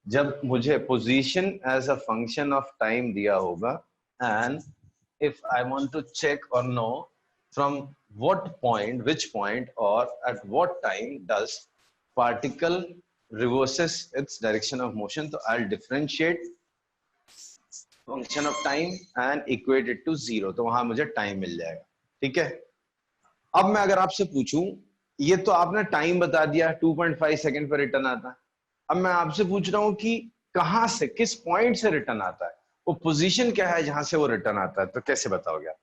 जब मुझे position as a function of time दिया होगा and if I want to check और know from what point, which point or at what time does particle reverses its direction of motion, तो I'll differentiate function of time and equate it to 0, तो वहां मुझे time मिल जाएगा। ठीक है, अब मैं अगर आपसे पूछूं, ये तो आपने टाइम बता दिया 2.5 सेकंड पर रिटर्न आता है, अब मैं आपसे पूछ रहा हूं कि कहां से, किस पॉइंट से रिटर्न आता है, वो पोजीशन क्या है जहां से वो रिटर्न आता है, तो कैसे बताओगे आप?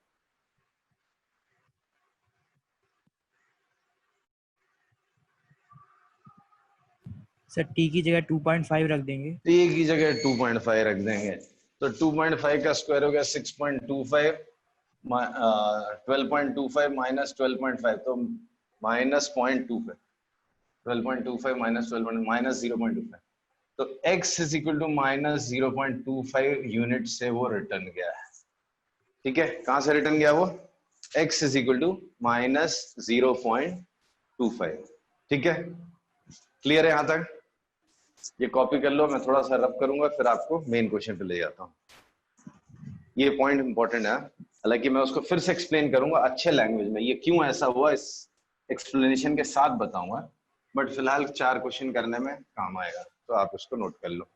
सर टी की जगह 2.5 रख देंगे। टी की जगह 2.5 रख देंगे, तो 2.5 का स्क्वायर हो गया 6.25, 12.25 माइनस 12.5, तो माइनस 0.25, 12.25 माइनस 12 माइनस 0.25, तो x is equal to minus 0.25 unit से वो रिटर्न गया है। ठीक है, कहां से रिटर्न गया वो? x is equal to minus 0.25। ठीक है, क्लियर है यहां तक? ये कॉपी कर लो, मैं थोड़ा सा रब करूंगा, फिर आपको मेन क्वेश्चन पे ले जाता हूं। ये पॉइंट इंपॉर्टेंट है, हालांकि मैं उसको फिर से एक्सप्लेन करूंगा अच्छे लैंग्वेज में, ये क्यों ऐसा हुआ इस एक्सप्लेनेशन के साथ बताऊंगा, बट फिलहाल 4 क्वेश्चन करने में काम आएगा, तो आप उसको नोट कर लो।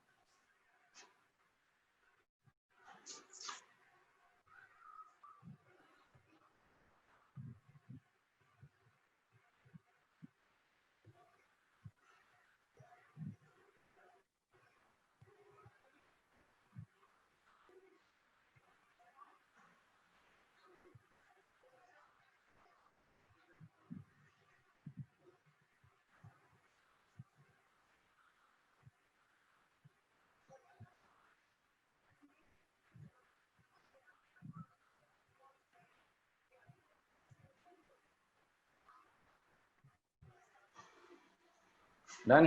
Done?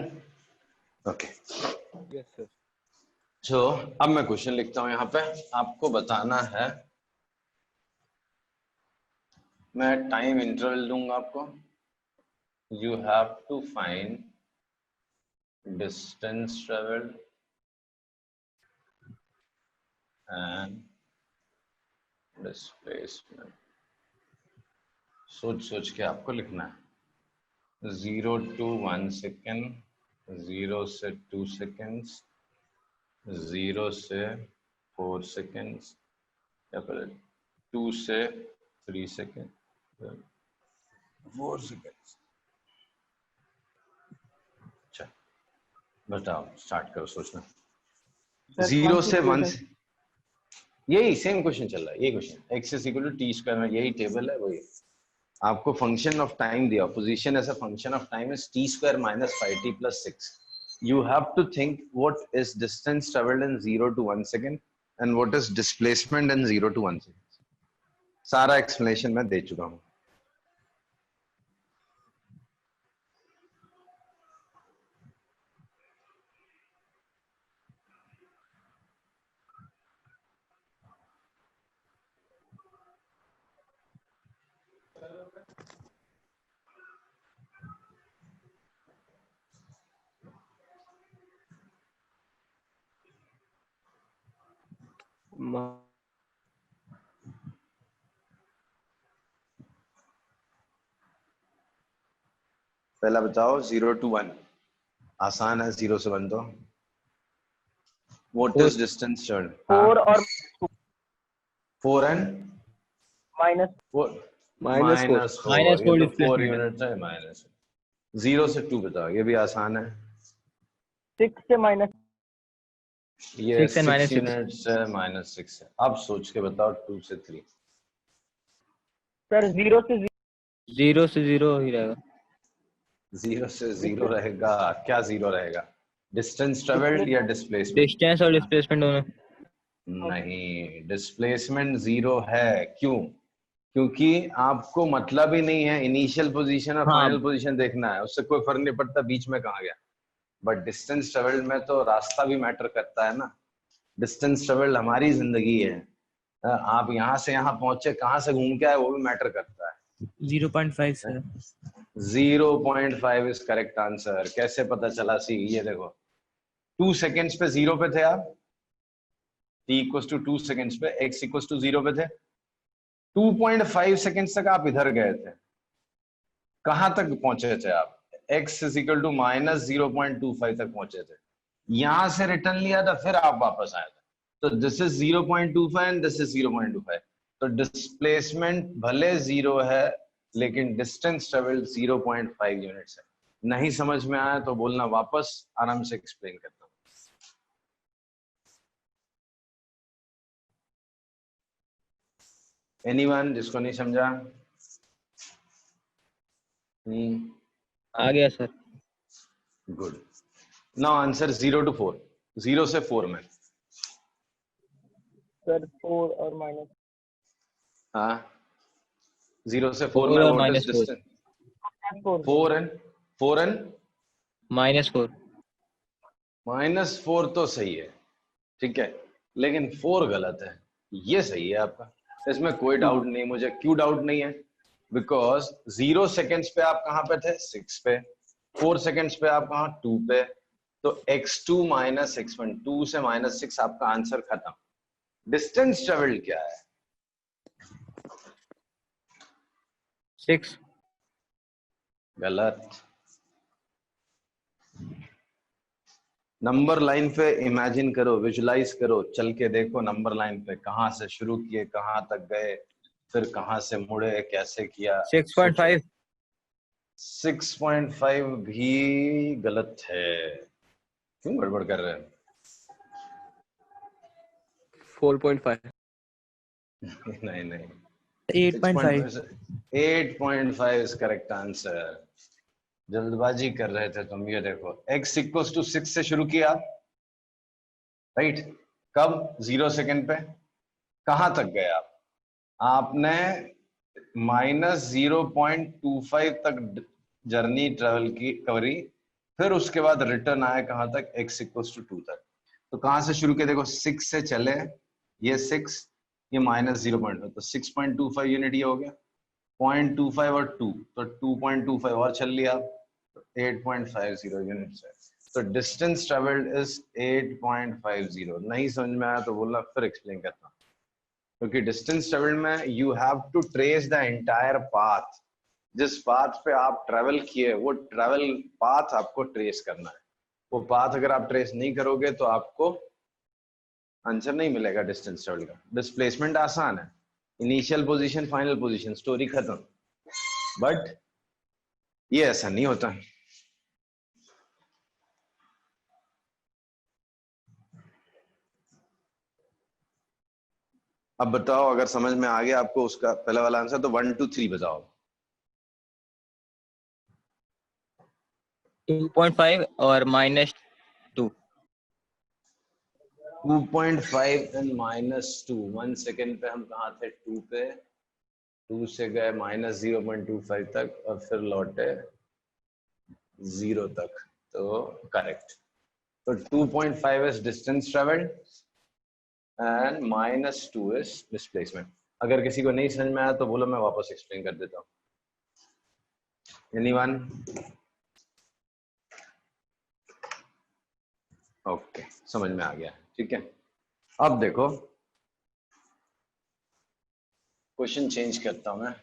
Okay, yes sir. So अब मैं क्वेश्चन लिखता हूं, यहां पे आपको बताना है, मैं टाइम इंटरवल दूंगा आपको, you have to find distance travelled and displacement. सोच सोच के आपको लिखना है, 0 to 1 सेकेंड, 0 से 2 सेकेंड्स, 0 से 4 सेकेंड्स, या फिर 2 से 3 सेकेंड, 4 सेकेंड्स। अच्छा बताओ, स्टार्ट करो सोचना। 0 से 1, यही सेम क्वेश्चन चल रहा है, यही question, x is equal to t square में यही टेबल है, वही आपको फंक्शन ऑफ टाइम दिया, position as a function of time is t square minus 5t plus 6। You have to think what is distance traveled in 0 to 1 second and what is displacement in 0 to 1 second. सारा explanation मैं दे चुका हूं। पहला बताओ 0 to 1, आसान है 0 से 1 तो। What is distance traveled? 4 और 4 and माइनस माइनस 4 -4, ये तो 4 displacement है। यूनिट है, माइनस 0 से 2 बताओ, ये भी आसान है, 6 से माइनस, ये 6 and 6 -6 यूनिट से -6 है। अब सोच के बताओ 2 से 3। सर 0 से 0 से 0 ही रहेगा। 0 से 0 रहेगा, क्या 0 रहेगा? डिस्टेंस ट्रेवल्ड या डिस्प्लेसमेंट? डिस्टेंस और डिस्प्लेसमेंट दोनों। नहीं, डिस्प्लेसमेंट 0 है, क्यों? क्योंकि आपको मतलब ही नहीं है इनिशियल पोजीशन और हाँ। फाइनल पोजीशन देखना है, उससे कोई फर्क नहीं पड़ता बीच में कहाँ गया। बट डिस्टेंस ट्रेवल्ड में तो रास्ता भी मैटर करता है ना, डिस्टेंस ट्रेवल्ड हमारी जिंदगी है, आप यहाँ से यहाँ पहुंचे, कहाँ से घूम के आए वो भी मैटर करता है। 0.5 सर। 0.5 is correct answer. कैसे पता चला? सी ये देखो, 2 सेकेंड्स पे 0 पे थे आप, t इक्वल्स टू 2 सेकेंड्स पे, x इक्वल्स टू 0 पे थे, 2.5 सेकेंड्स तक आप इधर गए थे, कहां तक पहुंचे थे आप? x is equal to minus 0.25 तक पहुंचे थे, यहां से रिटर्न लिया था, फिर आप वापस आए थे। तो this is 0.25 and this is 0.25। तो डिस्प्लेसमेंट भले 0 है लेकिन डिस्टेंस ट्रेवल्ड 0.5 यूनिट्स है। नहीं समझ में आया तो बोलना, वापस आराम से एक्सप्लेन करता हूं। एनीवन जिसको नहीं समझा? आ गया sir. Good. Now answer 0 to 4, 0 से 4 में। सर 4 और माइनस हाँ, 0 से 4 4 में और व्हाट इज -4 डिस्टेंस? 4 4 एंड -4 -4 तो सही है, ठीक है, लेकिन 4 गलत है, ये सही है आपका, इसमें कोई डाउट नहीं। मुझे क्यों डाउट नहीं है? बिकॉज 0 सेकेंड्स पे आप कहां पे थे? 6 पे। 4 सेकेंड्स पे आप कहां? 2 पे। तो x2 माइनस x1, 2 से -6 आपका आंसर खत्म। डिस्टेंस ट्रेवल्ड क्या है? 6 गलत। नंबर लाइन पे इमेजिन करो, विजुलाइज करो, चल के देखो नंबर लाइन पे, कहां से शुरू किए, कहां तक गए, फिर कहां से मुड़े, कैसे किया। 6.5 6.5 भी गलत है। क्यों गड़बड़ कर रहे हैं? 4.5 नहीं नहीं, 8.5 8.5 इज करेक्ट आंसर। जल्दबाजी कर रहे थे तुम। ये देखो, x इक्वल्स टू 6 से शुरू किया, राइट? कब? 0 सेकेंड पे। कहां तक गए आप? आपने -0.25 तक जर्नी ट्रेवल की, करी, फिर उसके बाद रिटर्न आए कहां तक? x इक्वल्स टू 2 तक। तो कहां से शुरू किया? देखो 6 से चले, ये 6, ये -0.5, तो 6.25 यूनिट ये हो गया, 0.25 और 2, तो 2.25 और चल लिया, तो 8.50 यूनिट्स है। तो डिस्टेंस ट्रेवल्ड इज 8.50। नहीं समझ में आया तो बोलना, फिर एक्सप्लेन करता हूं। क्योंकि डिस्टेंस ट्रेवल्ड में you have to trace the entire path. जिस पाथ पे आप ट्रेवल किए, वो ट्रेवल पाथ आपको ट्रेस करना है। वो पाथ अगर आप ट्रेस नहीं करोगे तो आपको आंसर नहीं मिलेगा डिस्टेंस ट्रेवल का। डिस्प्लेसमेंट आसान है, initial position, final position, story खत्म। बट ये ऐसा नहीं होता। अब बताओ, अगर समझ में आ गया आपको उसका पहला वाला आंसर, तो 1 2 3 बताओ। 2.5 और -2 2.5 एंड -2। 1 सेकेंड पे हम कहा थे? 2 पे। 2 से गए -0.25 तक और फिर लौटे 0 तक, तो करेक्ट। तो 2.5 is distance travelled and -2 is displacement. अगर किसी को नहीं समझ में आया तो बोलो, मैं वापस एक्सप्लेन कर देता हूँ। एनीवन? ओके, समझ में आ गया, ठीक है। अब देखो, क्वेश्चन चेंज करता हूं मैं।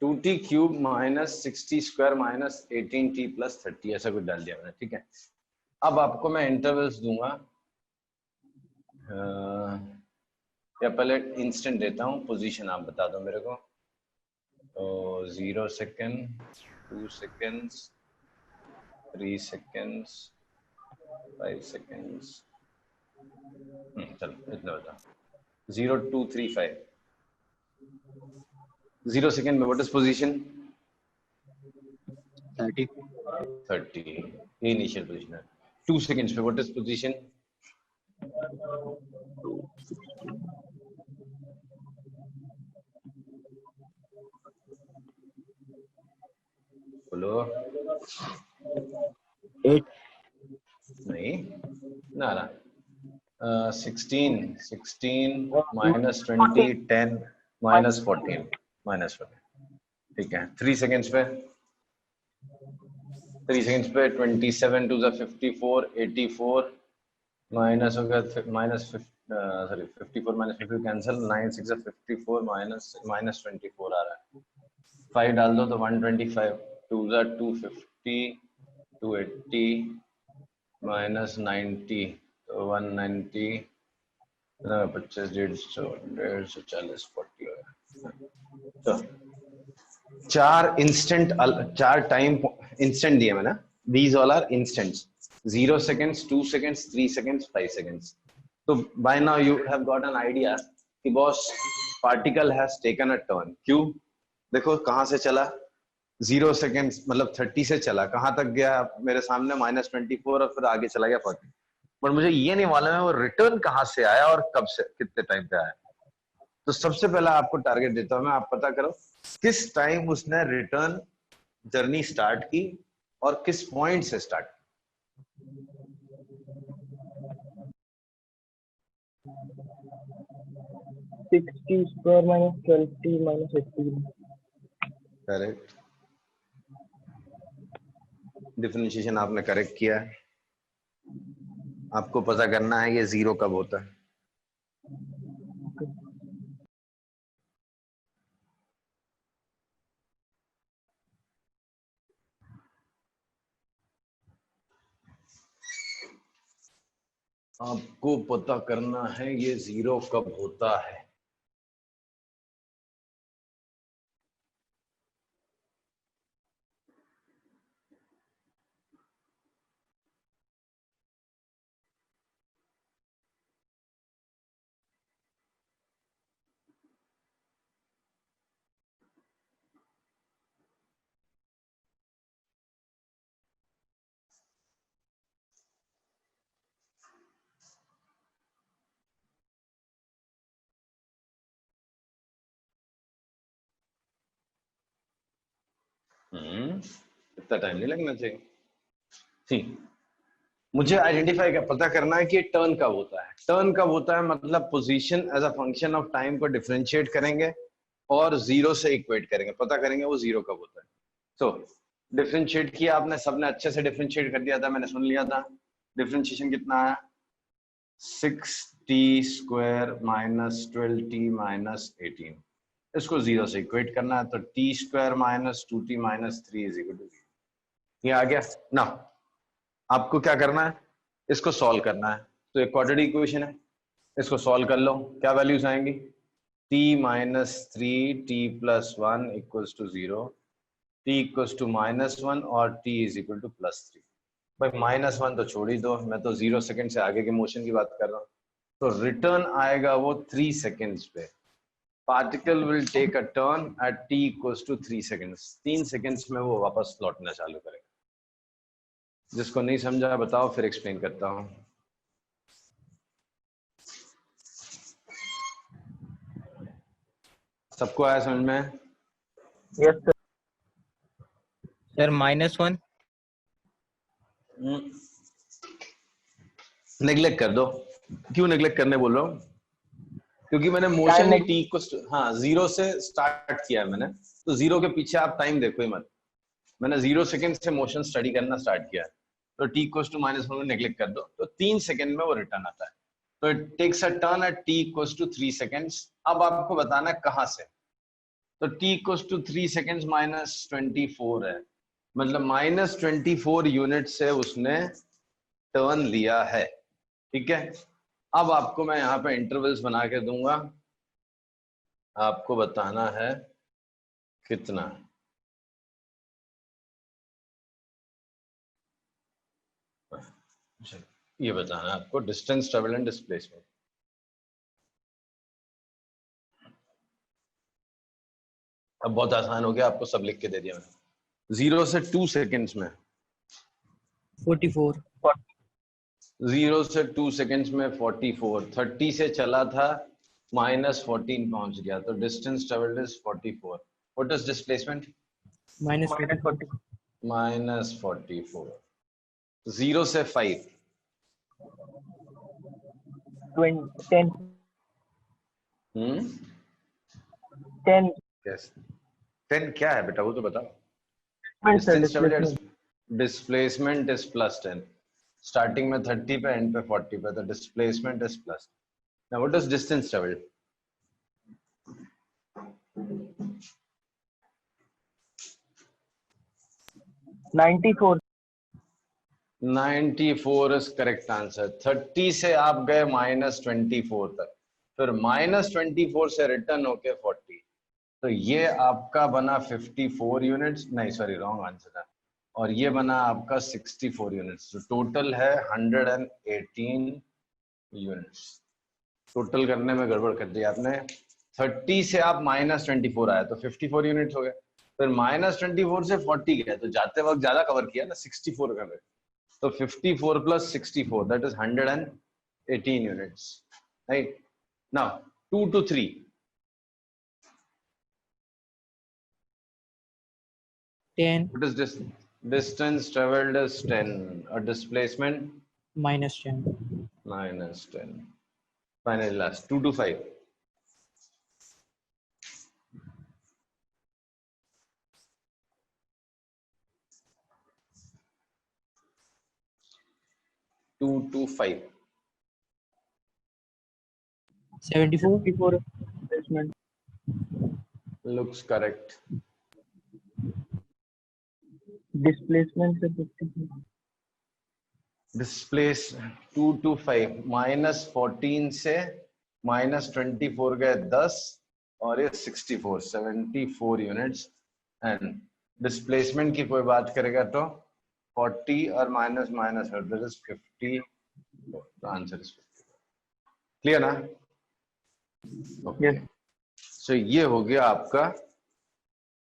टू टी क्यूब -60² -18t + 30, ऐसा कुछ डाल दिया मैंने, ठीक है। अब आपको मैं इंटरवल्स दूंगा, या पहले इंस्टेंट देता हूँ, पोजीशन आप बता दो मेरे को। तो 0 सेकेंड, 2 सेकेंड्स, 3 सेकेंड्स, 5 सेकेंड्स, चलो इतना बता। 0 2 3 5। 0 सेकेंड में what is position? 30 30, initial position है। 2 सेकेंड्स पे व्हाट इज पोजीशन? बोलो 8 नहीं ना ना 16 minus 20 10 minus 14 ठीक है 3 सेकेंड्स पे 27 to the 54 84 माइनस होगा minus sorry 54 minus 50 cancel 9 6 54 minus 24 आ रहा है 5 डाल दो तो 125 2 250 280 माइनस 90 तो 190 25 150 40 तो चार टाइम इंस्टेंट दिए मैंने these all are instants 0 seconds 2 seconds 3 seconds 5 seconds तो by now you have got an idea कि boss particle has taken a turn क्यों देखो कहां से चला 0 seconds मतलब 30 से चला कहां तक गया मेरे सामने -24 और फिर आगे चला गया 40 पर मुझे ये नहीं मालूम है वो रिटर्न कहां से आया और कब से कितने टाइम पे आया तो सबसे पहला आपको टारगेट देता हूं मैं आप पता करो किस टाइम उसने रिटर्न जर्नी स्टार्ट की और किस पॉइंट से start 60 square minus 20 minus 18. Correct differentiation आपने करेक्ट किया है आपको पता करना है ये 0 कब होता है आपको पता करना है ये 0 कब होता है इतना टाइम नहीं लगना चाहिए ठीक मुझे आइडेंटिफाई का पता करना है कि टर्न कब होता है टर्न कब होता है मतलब position as a function of time को डिफरेंशिएट करेंगे और 0 से इक्वेट करेंगे पता करेंगे वो 0 कब होता है तो डिफरेंशिएट किया आपने सबने अच्छे से डिफरेंशिएट कर दिया था मैंने सुन लिया था डिफरेंशिएशन कितना आया 6t square minus 12t minus 18 इसको 0 से इक्वेट करना है तो t square minus 2t minus 3 is equal to 0 ये आ गया ना आपको क्या करना है इसको सॉल्व करना है तो एक क्वाड्रेटिक इक्वेशन है इसको सॉल्व कर लो क्या वैल्यूज आएंगी t minus 3t plus 1 equals to 0 t equals to -1 और t इज इक्वल टू +3 भाई -1 तो छोड़ ही दो मैं तो 0 सेकंड से आगे के मोशन की बात कर रहा हूँ तो रिटर्न आएगा वो 3 सेकंड्स पे particle will take a turn at t equals to 3 seconds 3 seconds में वो वापस लौटना चालू करेगा जिसको नहीं समझा बताओ फिर एक्सप्लेन करता हूँ सबको आया समझ में Yes, sir. सर -1 नेग्लेक्ट कर दो क्यों नेग्लेक्ट करने बोल रहा हूँ क्योंकि मैंने मोशन ही टी को हाँ 0 से स्टार्ट किया है मैंने तो 0 के पीछे आप टाइम देखो ही मत मैंने 0 सेकंड से मोशन स्टडी करना स्टार्ट किया है तो t इक्वल्स टू -1 नेग्लेक्ट कर दो तो 3 सेकंड में वो रिटर्न आता है तो it takes a turn at t equals to 3 seconds अब आपको बताना है कहां से तो t इक्वल्स टू 3 सेकंड्स -24 है मतलब -24 यूनिट से उसने टर्न लिया है ठीक है अब आपको मैं यहाँ पे इंटरवल्स बना के दूंगा आपको बताना है कितना ये बताना है आपको डिस्टेंस ट्रेवल एंड डिस्प्लेसमेंट अब बहुत आसान हो गया आपको सब लिख के दे दिया मैंने 0 से 2 सेकंड्स में 44 0 से 2 सेकंड्स में 44 30 से चला था -14 पहुंच गया तो distance travelled is 44 what is displacement -40 -44, 0 से 5, 10 हम्म 10 यस 10 क्या है बेटा, वो तो बताओ। sir, distance travelled, displacement. Displacement is +10, starting में 30 पे एंड पे 40 पे, तो displacement is plus. Now what is distance travelled? 94. 94 is correct answer. 30 से आप गए -24 तक, फिर -24 से रिटर्न होके 40, तो ये आपका बना 54 यूनिट्स, नहीं सॉरी रॉन्ग आंसर है, और ये बना आपका 64 यूनिट्स, तो टोटल है 118 यूनिट्स। टोटल करने में गड़बड़ कर दी आपने। 30 से आप -24 आए तो 54 यूनिट हो गए, फिर -24 से 40 गए, तो जाते वक्त ज्यादा कवर किया ना, 64 कर रहे, तो 54 + 64 that is 118 units, right. Now 2 to 3, 10 what is this? Distance traveled is 10, or displacement -10. -10. Finally last 2 to 5, 2 to 5 74. 54 displacement. looks correct. Displacement से 54. डिस्प्लेस 2 to 5, -14 से -24 गए 10, और ये 64, 74 यूनिट्स। एंड डिस्प्लेसमेंट की कोई बात करेगा तो 40 और minus minus that is 50, answer is 50। Clear ना? Okay, Yes. सो ये हो गया आपका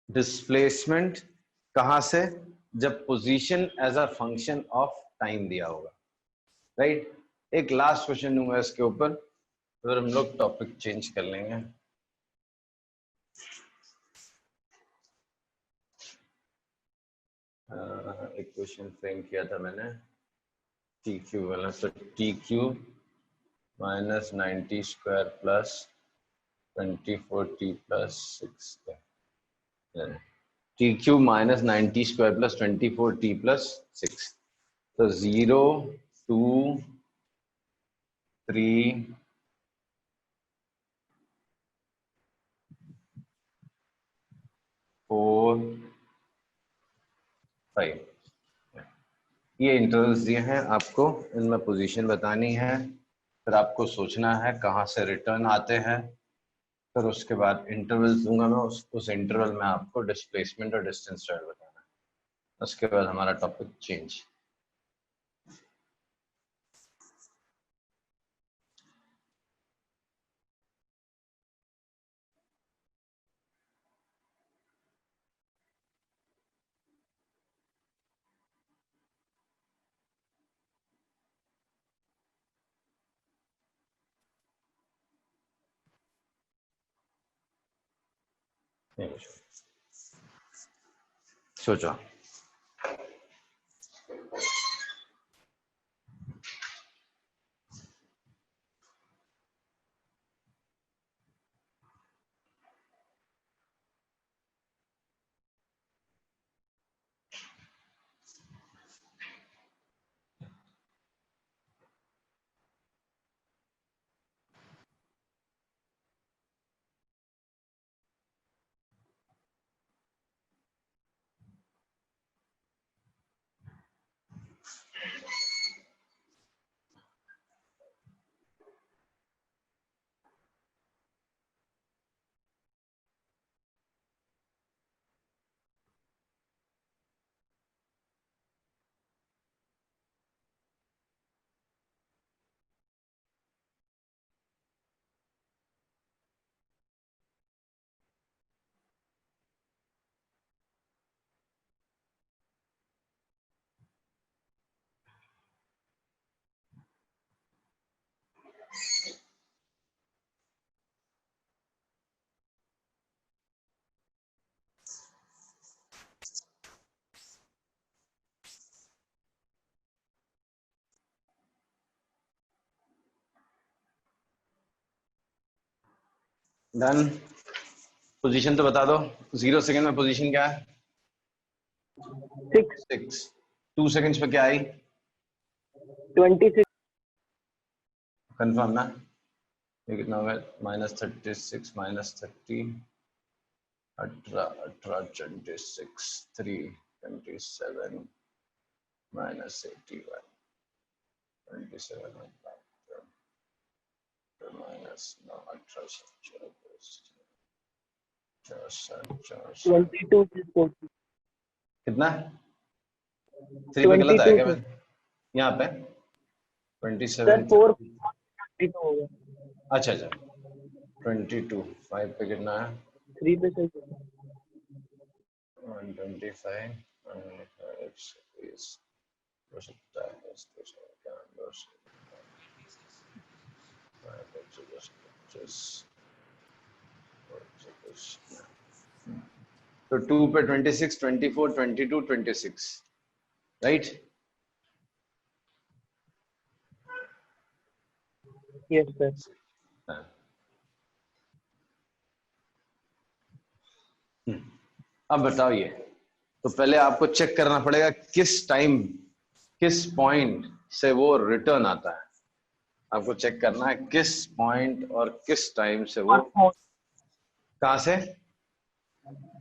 डिस्प्लेसमेंट। कहां से? जब position as a function of time दिया होगा, राइट। एक लास्ट क्वेश्चन दूंगा इसके ऊपर, फिर हम लोग टॉपिक चेंज कर लेंगे। एक क्वेश्चन फ्रेम किया था मैंने टी क्यू वाला, तो T Q -90² plus 24t plus 6, T Q -90² plus 24t plus 6, तो 0 2 3 4 5, ये इंटरवल्स दिए हैं आपको, इनमें पोजीशन बतानी है, फिर आपको सोचना है कहाँ से रिटर्न आते हैं, फिर उसके बाद इंटरवल्स दूंगा मैं, उस इंटरवल में आपको डिस्प्लेसमेंट और डिस्टेंस ट्रेवल बताना है। उसके बाद हमारा टॉपिक चेंज। सोचो। डन। पोजीशन तो बता दो, 0 सेकंड में पोजीशन क्या है? 6, 6। 2 सेकंड्स पे क्या आई? 26, कंफर्म ना? ये कितना होगा? -36 -30 18 26 3 27 -81 27 -22 से 40, कितना? 3 पे गलत आया 22 क्या? से मैं यहाँ पे सर 27 4 30। 22 होगा, अच्छा अच्छा, 22 5 पे कितना है? 3 पे से 125 हो सकता है इसको तो 2 पे 26 24 22 26, राइट? Yes sir. अब बताओ ये, तो पहले आपको चेक करना पड़ेगा किस टाइम किस पॉइंट से वो रिटर्न आता है। आपको चेक करना है किस पॉइंट और किस टाइम से वो, और 4, कहां से?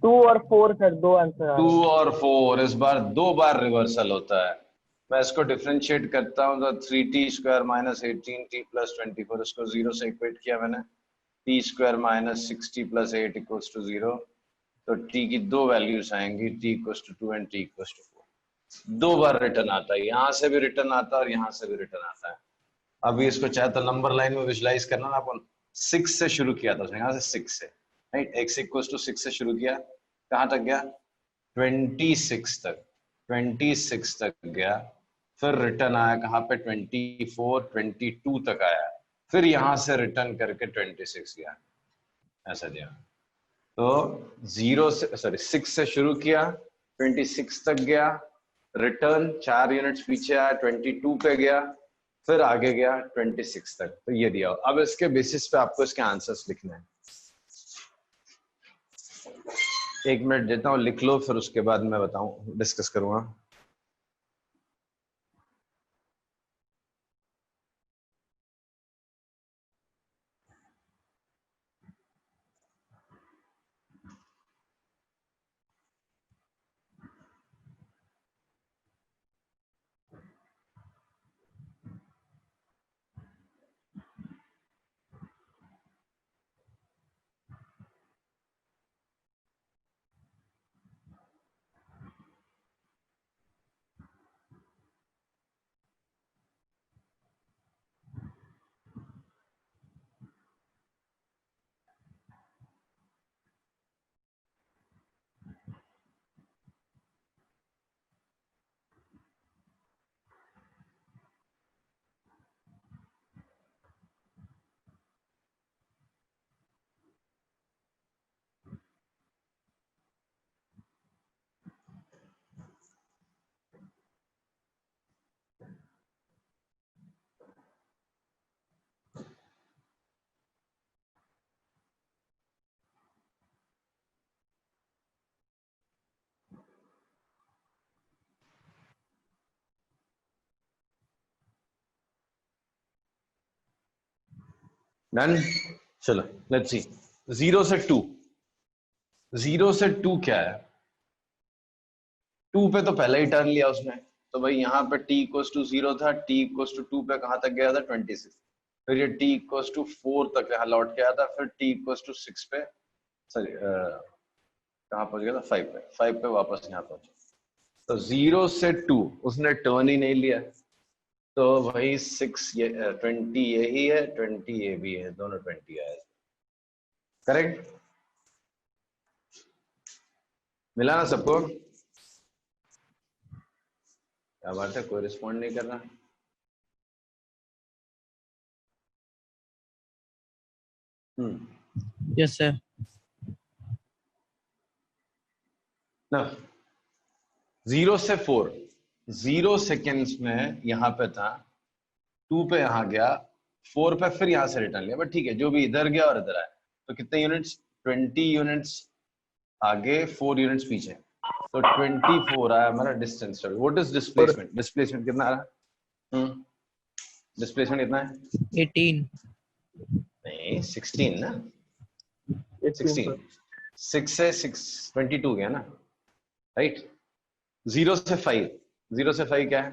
2 और 4 सर, दो आंसर आ 2 रहे हैं। और 4 इस बार 2 बार रिवर्सल होता है। मैं इसको डिफरेंशिएट करता हूं तो 3t² - 18t + 24, इसको 0 से इक्वेट किया मैंने। t² - 60 + 8 = 0। तो t की दो वैल्यूज आएंगी, t = 2 and t = 4। 2 bar return आता है, यहां से भी रिटर्न आता है और यहां से भी रिटर्न आता है। अभी इसको चाहे तो नंबर लाइन में विजुलाइज करना ना, अपन 6 से शुरू किया था, यहाँ से 6 से, राइट? x = 6 से शुरू किया, कहां तक गया? 26 तक, 26 तक गया, फिर रिटर्न आया कहां पे? 24 22 तक आया, फिर यहां से रिटर्न करके 26 गया, ऐसा दिया। तो 6 से शुरू किया, 26 तक गया, रिटर्न 4 यूनिट्स पीछे आया, 22 पे गया, फिर आगे गया 26 तक। तो ये दिया। अब इसके बेसिस पे आपको इसके आंसर्स लिखने हैं। 1 मिनट देता हूँ, लिख लो, फिर उसके बाद मैं बताऊं, डिस्कस करूंगा। डन। चलो लेट्स सी, 0 से 2, 0 से 2 क्या है? 2 पे तो पहले ही टर्न लिया उसने, तो भाई यहाँ पे t = 0 था, t = 2 पे कहां तक गया था? 26। फिर ये t = 4 तक यहाँ लौट के आया था, फिर t = 6 पे, सॉरी कहाँ पहुंच गया था? 5 पे, 5 पे वापस यहाँ पहुंचा। तो 0 से 2 उसने टर्न ही नहीं लिया, तो भाई 6 ये 20 यही है, 20 ये भी है, दोनों 20 आए। करेक्ट? मिला ना सबको? क्या बात है, कोई रिस्पॉन्ड नहीं कर रहा? Yes sir. ना, 0 से 4, 0 सेकेंड्स में यहाँ पे था, 2 पे यहाँ गया, 4 पे फिर यहाँ से रिटर्न लिया, बट ठीक है, जो भी इधर गया और इधर आया। तो कितने यूनिट्स, 20 यूनिट्स आगे 4 यूनिट्स पीछे, तो 24 आया हमारा distance. What is displacement, displacement कितना आ रहा है, डिस्प्लेसमेंट कितना है 18 नहीं 16 ना, 18 16 sir. 6 से 6 22 गया ना, राइट। 0 से 5, 0 से 5 क्या है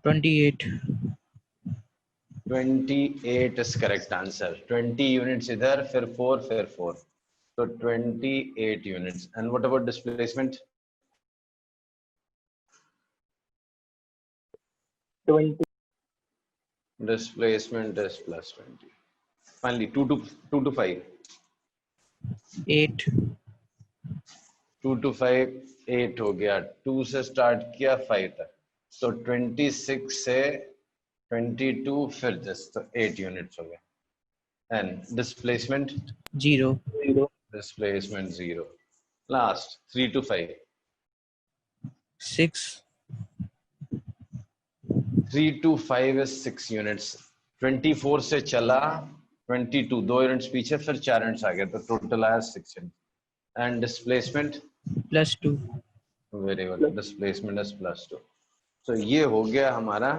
28 28 इज करेक्ट आंसर। 20 यूनिट्स इधर, फिर 4 फिर 4, तो 28 units. And what about displacement, 20 displacement is plus 20. Finally 2 to 5, 8 2 to 5 8 हो गया, 2 से स्टार्ट किया 5 तक, तो 26 से 22 फिर this, तो 8 यूनिट्स हो गए। And displacement 0 0 displacement 0। Last 3 to 5, 6 3 to 5 is 6 units. 24 से चला 22, 2 यूनिट्स पीछे, फिर 4 यूनिट्स आगे, तो टोटल आया 6 units. And displacement +2 very good, displacement is +2। तो ये हो गया हमारा,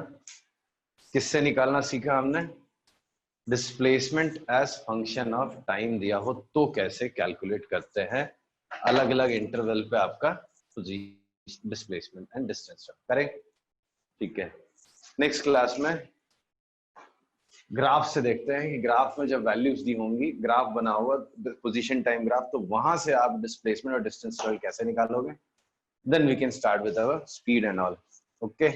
किससे निकालना सीखा हमने, displacement as function of time दिया हो तो कैसे कैलकुलेट करते हैं, अलग अलग इंटरवल पे आपका डिस्प्लेसमेंट एंड डिस्टेंस, करेक्ट। ठीक है, नेक्स्ट क्लास में ग्राफ से देखते हैं कि ग्राफ में जब वैल्यूज दी होंगी, ग्राफ बना हुआ पोजीशन टाइम ग्राफ, तो वहां से आप डिस्प्लेसमेंट और डिस्टेंस कैसे निकालोगे, then we can start with our speed and all. Okay.